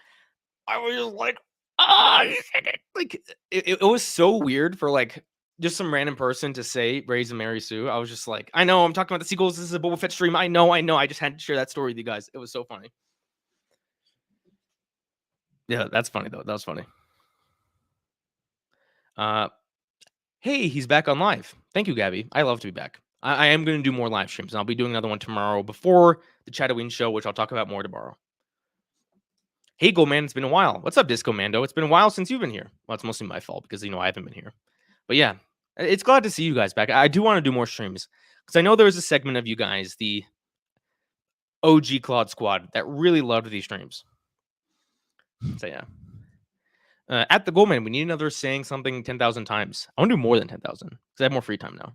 I was just like, "Ah, you said it." Like, it was so weird for, like, just some random person to say Ray's and Mary Sue. I was just like, "I know, I'm talking about the sequels. This is a Boba Fett stream. I know, I know. I just had to share that story with you guys." It was so funny. Yeah, that's funny, though. That was funny. Uh, hey, he's back on live. Thank you, Gabby. I love to be back. I am gonna do more live streams, and I'll be doing another one tomorrow before the Chataween show, which I'll talk about more tomorrow. Hey, Go Man, it's been a while. What's up, Disco Mando? It's been a while since you've been here. Well, it's mostly my fault because I haven't been here. But yeah, it's glad to see you guys back. I do want to do more streams because I know there was a segment of you guys, the OG Claude Squad, that really loved these streams. So yeah. At the Goldman, we need another saying something 10,000 times. I want to do more than 10,000 because I have more free time now.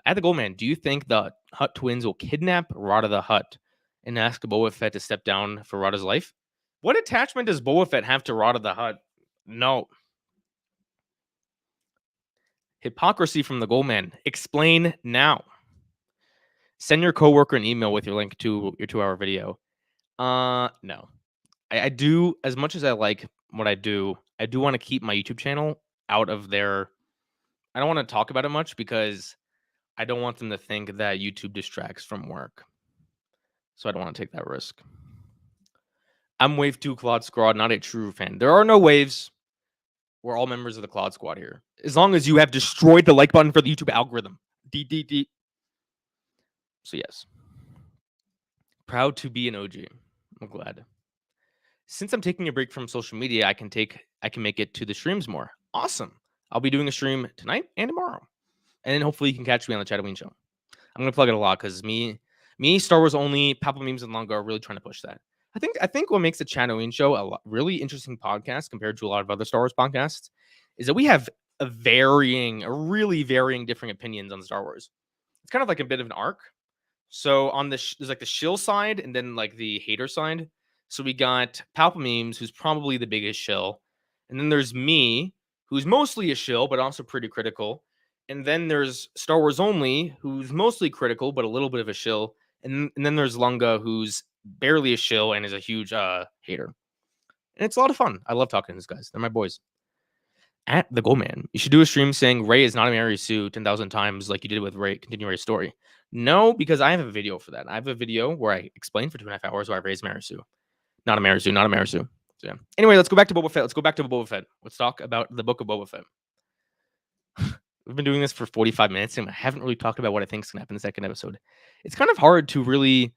At the Goldman, do you think the Hutt twins will kidnap Rada the Hutt and ask Boba Fett to step down for Rada's life? What attachment does Boba Fett have to Rada the Hutt? No. Hypocrisy from the Goldman. Explain now. Send your coworker an email with your link to your 2-hour video. No. I do, as much as I like what I do want to keep my YouTube channel out of their. I don't want to talk about it much because I don't want them to think that YouTube distracts from work. So I don't want to take that risk. I'm Wave 2 Claude Squad, not a true fan. There are no waves. We're all members of the Claude Squad here. As long as you have destroyed the like button for the YouTube algorithm. D. So yes. Proud to be an OG. I'm glad. Since I'm taking a break from social media, I can make it to the streams more. Awesome. I'll be doing a stream tonight and tomorrow. And then hopefully you can catch me on the Chataween show. I'm gonna plug it a lot because me, Star Wars only, Papa Memes and Longo are really trying to push that. I think what makes the Chataween show really interesting podcast compared to a lot of other Star Wars podcasts is that we have really varying different opinions on Star Wars. It's kind of like a bit of an arc. So on there's like the shill side and then like the hater side. So we got Palpa Memes, who's probably the biggest shill, and then there's me, who's mostly a shill but also pretty critical. And then there's Star Wars Only, who's mostly critical but a little bit of a shill. And then there's Lunga, who's barely a shill and is a huge hater. And it's a lot of fun. I love talking to these guys. They're my boys. At the Goldman, you should do a stream saying Ray is not a Mary Sue 10,000 times like you did with Ray. Continue Ray's story. No, because I have a video for that. I have a video where I explain for 2.5 hours why Ray's Mary Sue. Not a Mary Sue, not a Mary Sue. So, yeah. Anyway, let's go back to Boba Fett. Let's talk about the Book of Boba Fett. We've been doing this for 45 minutes and I haven't really talked about what I think is going to happen in the second episode. It's kind of hard to really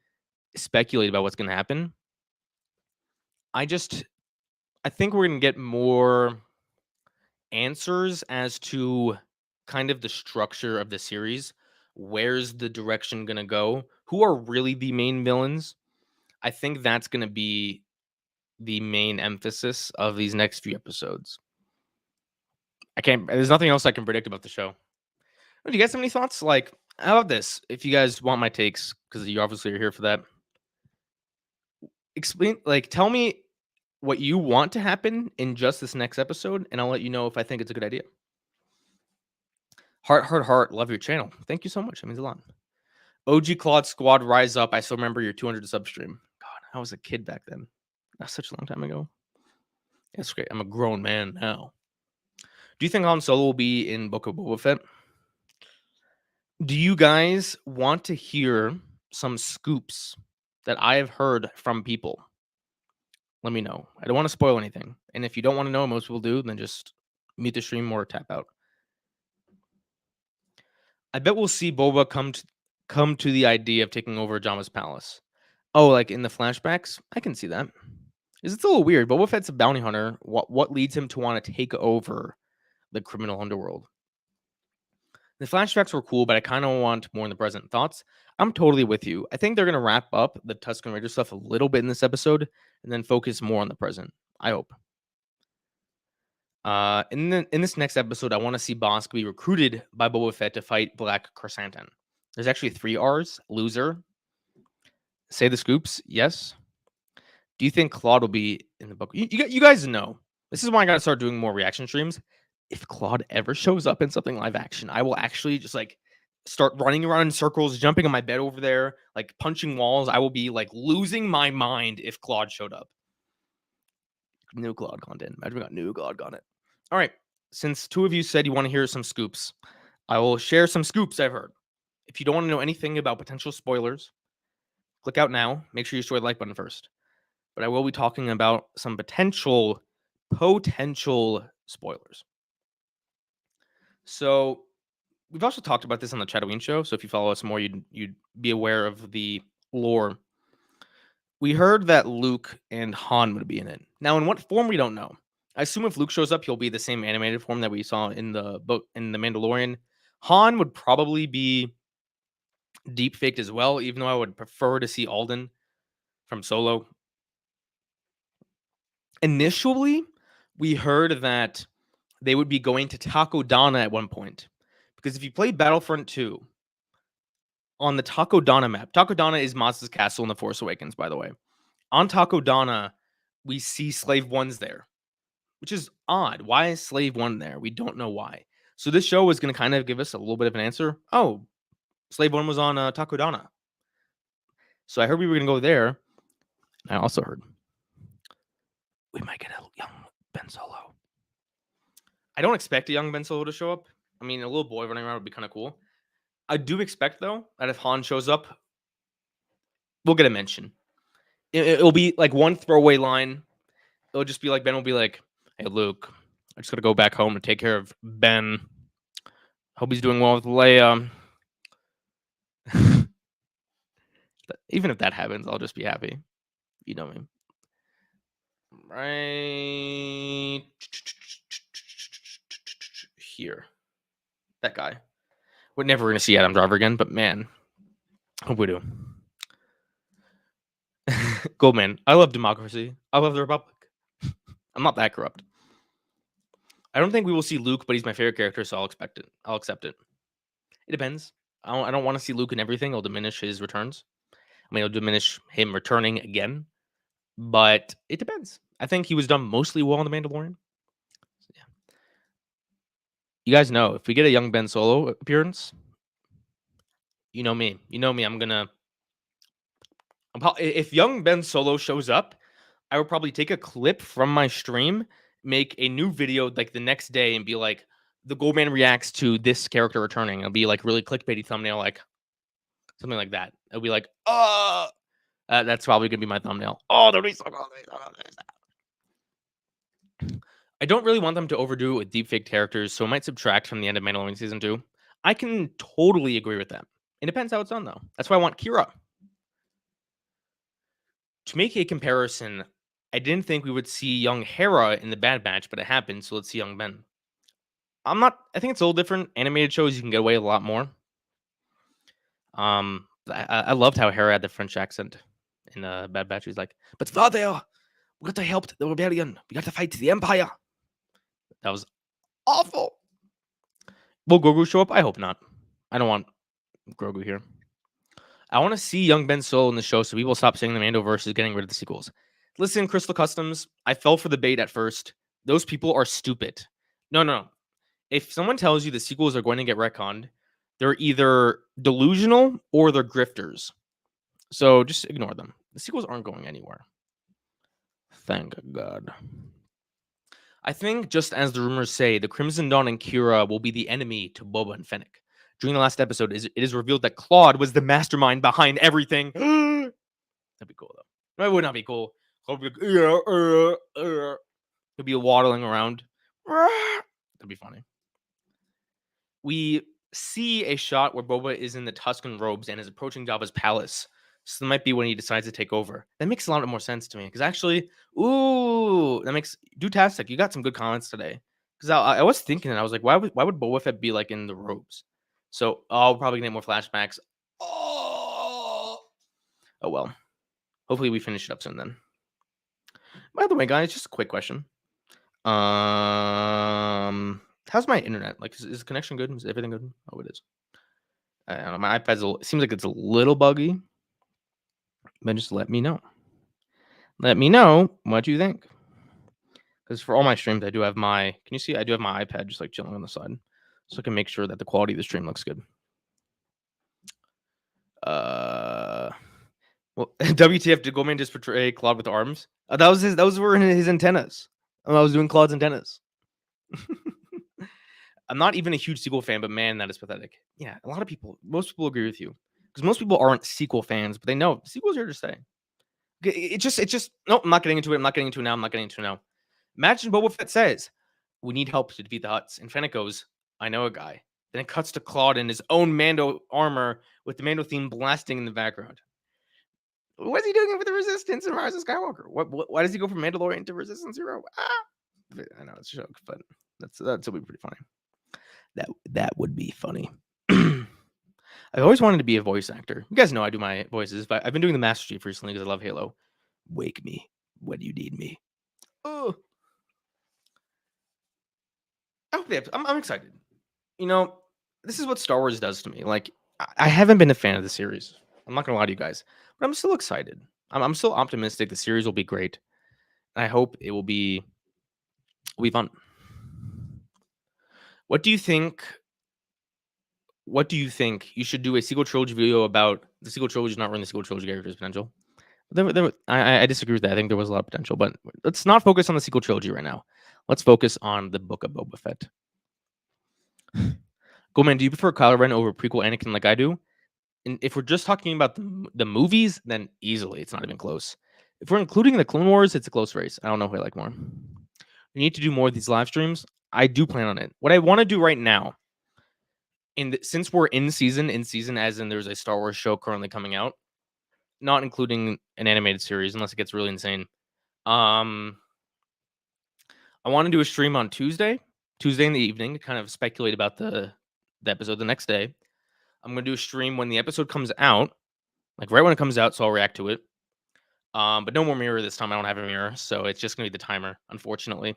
speculate about what's going to happen. I think we're going to get more answers as to kind of the structure of the series. Where's the direction going to go? Who are really the main villains? I think that's going to be the main emphasis of these next few episodes. There's nothing else I can predict about the show. Do you guys have any thoughts? Like, How about this? If you guys want my takes, because you obviously are here for that, tell me what you want to happen in just this next episode, and I'll let you know if I think it's a good idea. Heart, heart, heart. Love your channel. Thank you so much. That means a lot. OG Claude Squad, rise up. I still remember your 200 sub stream. God, I was a kid back then. That's such a long time ago. That's great. I'm a grown man now. Do you think Han Solo will be in Book of Boba Fett? Do you guys want to hear some scoops that I have heard from people? Let me know. I don't want to spoil anything. And if you don't want to know, most people do, then just mute the stream or tap out. I bet we'll see Boba come to the idea of taking over Jabba's palace. Oh, like in the flashbacks? I can see that. It's a little weird. Boba Fett's a bounty hunter. What leads him to want to take over the criminal underworld? The flashbacks were cool, but I kind of want more in the present. Thoughts? I'm totally with you. I think they're going to wrap up the Tusken Raider stuff a little bit in this episode and then focus more on the present. I hope. In this next episode, I want to see Bosk be recruited by Boba Fett to fight Black Chrysanthemum. There's actually 3 R's. Loser. Say the scoops. Yes. Do you think Claude will be in the book? You guys know. This is why I got to start doing more reaction streams. If Claude ever shows up in something live action, I will actually just like start running around in circles, jumping on my bed over there, like punching walls. I will be like losing my mind if Claude showed up. New Claude content. Imagine we got new Claude content. All right. Since 2 of you said you want to hear some scoops, I will share some scoops I've heard. If you don't want to know anything about potential spoilers, click out now. Make sure you destroy the like button first. But I will be talking about some potential spoilers. So we've also talked about this on the Chatooine show. So if you follow us more, you'd be aware of the lore. We heard that Luke and Han would be in it. Now, in what form we don't know. I assume if Luke shows up, he'll be the same animated form that we saw in the book in the Mandalorian. Han would probably be deep faked as well, even though I would prefer to see Alden from Solo. Initially, we heard that they would be going to Takodana at one point. Because if you played Battlefront 2, on the Takodana map, Takodana is Maz's castle in The Force Awakens, by the way. On Takodana, we see Slave 1's there, which is odd. Why is Slave 1 there? We don't know why. So this show is going to kind of give us a little bit of an answer. Oh, Slave 1 was on Takodana. So I heard we were going to go there. I also heard we might get a young Ben Solo. I don't expect a young Ben Solo to show up. I mean, a little boy running around would be kind of cool. I do expect, though, that if Han shows up, we'll get a mention. It'll be like one throwaway line. It'll just be like, Ben will be like, hey, Luke, I just got to go back home and take care of Ben. Hope he's doing well with Leia. Even if that happens, I'll just be happy. You know me. Right here. That guy. We're never going to see Adam Driver again, but man, hope we do. Goldman, I love democracy. I love the Republic. I'm not that corrupt. I don't think we will see Luke, but he's my favorite character, so I'll expect it. I'll accept it. It depends. I don't want to see Luke in everything. It'll diminish his returns. I mean, it'll diminish him returning again. But it depends. I think he was done mostly well in The Mandalorian. So, yeah. You guys know, if we get a young Ben Solo appearance, you know me. You know me. If young Ben Solo shows up, I would probably take a clip from my stream, make a new video like the next day, and be like, the Goldman reacts to this character returning. It'll be like really clickbaity thumbnail, like something like that. It'll be like, oh, that's probably gonna be my thumbnail. Oh, the reason. I don't really want them to overdo it with deepfake characters, so it might subtract from the end of Mandalorian season 2. I can totally agree with that. It depends how it's done, though. That's why I want Kira. To make a comparison, I didn't think we would see young Hera in the Bad Batch, but it happened, so let's see young Ben. I think it's a little different. Animated shows, you can get away with a lot more. I loved how Hera had the French accent in Bad Batch. He's like, but father, we got to help the rebellion. We got to fight the Empire. That was awful. Will Grogu show up? I hope not. I don't want Grogu here. I want to see young Ben Solo in the show so people stop saying the Mandoverse is getting rid of the sequels. Listen, Crystal Customs, I fell for the bait at first. Those people are stupid. No. If someone tells you the sequels are going to get retconned, they're either delusional or they're grifters. So just ignore them. The sequels aren't going anywhere. Thank God. I think, just as the rumors say, the Crimson Dawn and Kira will be the enemy to Boba and Fennec. During the last episode, it is revealed that Claude was the mastermind behind everything. That'd be cool, though. That would not be cool. Claude would be like, he'll be waddling around. That'd be funny. We see a shot where Boba is in the Tuscan robes and is approaching Jabba's palace. So that might be when he decides to take over. That makes a lot more sense to me because actually, that makes Dutastic. You got some good comments today because I was thinking and I was like, why would Boba Fett be like in the robes? So I'll probably get more flashbacks. Oh well. Hopefully we finish it up soon then. By the way, guys, just a quick question. How's my internet? Like, is the connection good? Is everything good? Oh, it is. I don't know. My iPad's seems like it's a little buggy, but just let me know. Let me know what you think. Because for all my streams, I do have my. Can you see? I do have my iPad just like chilling on the side, so I can make sure that the quality of the stream looks good. Well, WTF, did Goldman just portray Claude with arms? Those were his antennas. I was doing Claude's antennas. I'm not even a huge sequel fan, but man, that is pathetic. Yeah, most people agree with you because most people aren't sequel fans, but they know sequels are here to stay. It's just. No, I'm not getting into it. I'm not getting into it now. Imagine Boba Fett says, "We need help to defeat the Hutts," and Fennec goes, "I know a guy." Then it cuts to Claude in his own Mando armor with the Mando theme blasting in the background. What is he doing with the Resistance and Rise of Skywalker? Why does he go from Mandalorian to Resistance Zero? I know it's a joke, but that'll be pretty funny. That would be funny. I've always wanted to be a voice actor. You guys know I do my voices, but I've been doing the Master Chief recently because I love Halo. Wake me when you need me. Oh, I'm excited. You know, this is what Star Wars does to me. Like, I haven't been a fan of the series. I'm not gonna lie to you guys, but I'm still excited. I'm still optimistic. The series will be great. I hope it will be fun. What do you think? What do you think? You should do a sequel trilogy video about the sequel trilogy, not ruin the sequel trilogy characters' potential. I disagree with that. I think there was a lot of potential, but let's not focus on the sequel trilogy right now. Let's focus on the Book of Boba Fett. Goldman, do you prefer Kylo Ren over prequel Anakin like I do? And if we're just talking about the movies, then easily it's not even close. If we're including the Clone Wars, it's a close race. I don't know who I like more. We need to do more of these live streams. I do plan on it. What I want to do right now, since we're in season, as in there's a Star Wars show currently coming out, not including an animated series unless it gets really insane. I want to do a stream on Tuesday in the evening to kind of speculate about the episode the next day. I'm going to do a stream when the episode comes out, like right when it comes out, so I'll react to it. But no more mirror this time. I don't have a mirror, so it's just going to be the timer, unfortunately.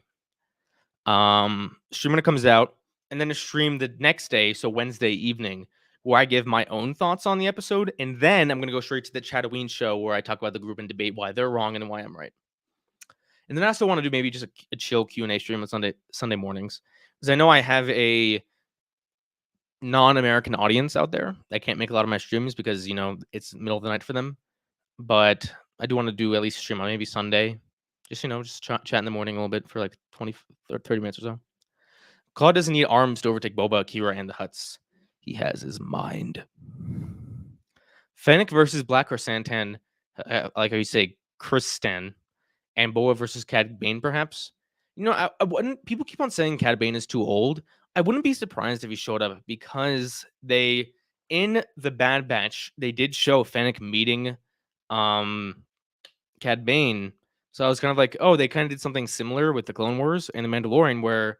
Stream when it comes out, and then a stream the next day, so Wednesday evening, where I give my own thoughts on the episode, and then I'm going to go straight to the Chataween show where I talk about the group and debate why they're wrong and why I'm right. And then I also want to do maybe just a chill Q&A stream on Sunday mornings, because I know I have a non-American audience out there that can't make a lot of my streams because, you know, it's middle of the night for them. But I do want to do at least a stream on maybe Sunday. Just, you know, just chat in the morning a little bit for like 20 or 30 minutes or so. Claude doesn't need arms to overtake Boba, Kira, and the Hutts. He has his mind. Fennec versus Black Chrysantan, like how you say, Kristen, and Boba versus Cad Bane, perhaps. You know, I wouldn't. People keep on saying Cad Bane is too old. I wouldn't be surprised if he showed up because in the Bad Batch, they did show Fennec meeting Cad Bane. So I was kind of like, oh, they kind of did something similar with the Clone Wars and the Mandalorian, where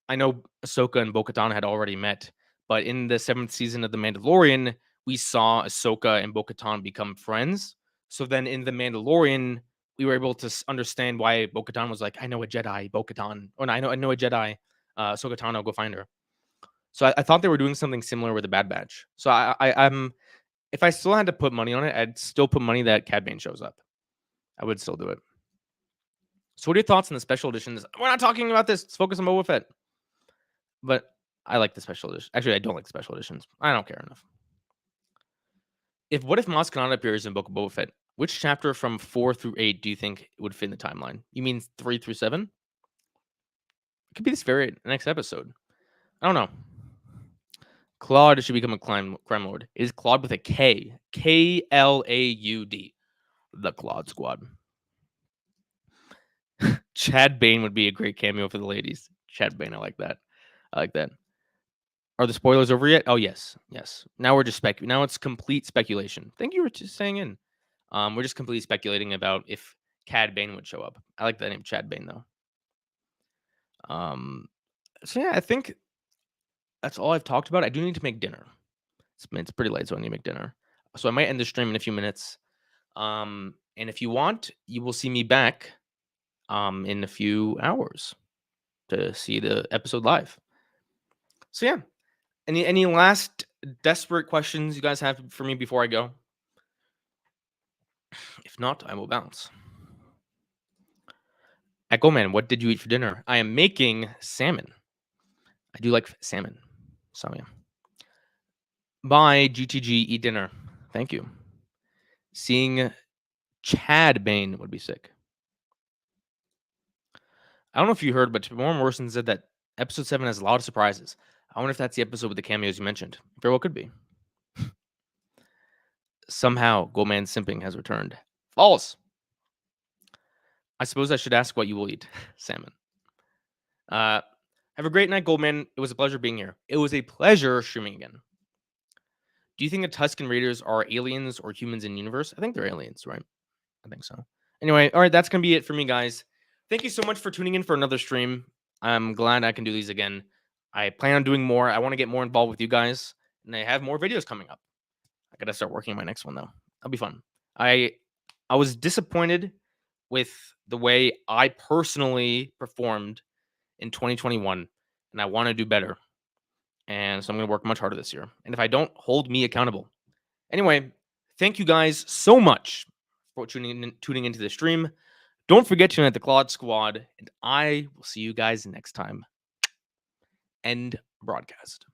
I know Ahsoka and Bo-Katan had already met, but in the 7th season of The Mandalorian, we saw Ahsoka and Bo-Katan become friends. So then in The Mandalorian, we were able to understand why Bo-Katan was like, I know a Jedi, Bo-Katan. Or no, I know a Jedi, Ahsoka Tano, go find her. So I thought they were doing something similar with the Bad Batch. So I'm if I still had to put money on it, I'd still put money that Cad Bane shows up. I would still do it. So what are your thoughts on the special editions? We're not talking about this. Let's focus on Boba Fett. But I like the special edition. Actually, I don't like the special editions. I don't care enough. What if Maz Kanata appears in Book of Boba Fett? Which chapter from 4 through 8 do you think would fit in the timeline? You mean 3 through 7? It could be this very next episode. I don't know. Claude should become a crime lord. It is Claude with a K. Klaud. The Claude Squad. Chad Bane would be a great cameo for the ladies. Chad Bane, I like that. Are the spoilers over yet? Oh yes. Now we're just now it's complete speculation. Thank you for just saying in. We're just completely speculating about if Cad Bane would show up. I like the name Chad Bane though. So yeah, I think that's all I've talked about. I do need to make dinner. It's pretty late, so I need to make dinner. So I might end the stream in a few minutes. And if you want, you will see me back in a few hours to see the episode live. So yeah. Any last desperate questions you guys have for me before I go? If not, I will bounce. Echo Man, what did you eat for dinner? I am making salmon. I do like salmon. So yeah. Bye, GTG. Eat dinner. Thank you. Seeing Chad Bane would be sick. I don't know if you heard, but Warren Morrison said that episode 7 has a lot of surprises. I wonder if that's the episode with the cameos you mentioned. Very well could be. Somehow, Goldman Simping has returned. False. I suppose I should ask what you will eat. Salmon. Have a great night, Goldman. It was a pleasure being here. It was a pleasure streaming again. Do you think the Tusken Raiders are aliens or humans in universe? I think they're aliens, right? I think so. Anyway, all right, that's going to be it for me, guys. Thank you so much for tuning in for another stream. I'm glad I can do these again. I plan on doing more. I want to get more involved with you guys, and I have more videos coming up. I got to start working on my next one, though. That'll be fun. I was disappointed with the way I personally performed in 2021, and I want to do better. And so I'm going to work much harder this year. And if I don't, hold me accountable. Anyway, thank you guys so much for tuning into the stream. Don't forget to unite the Claude Squad, and I will see you guys next time. End broadcast.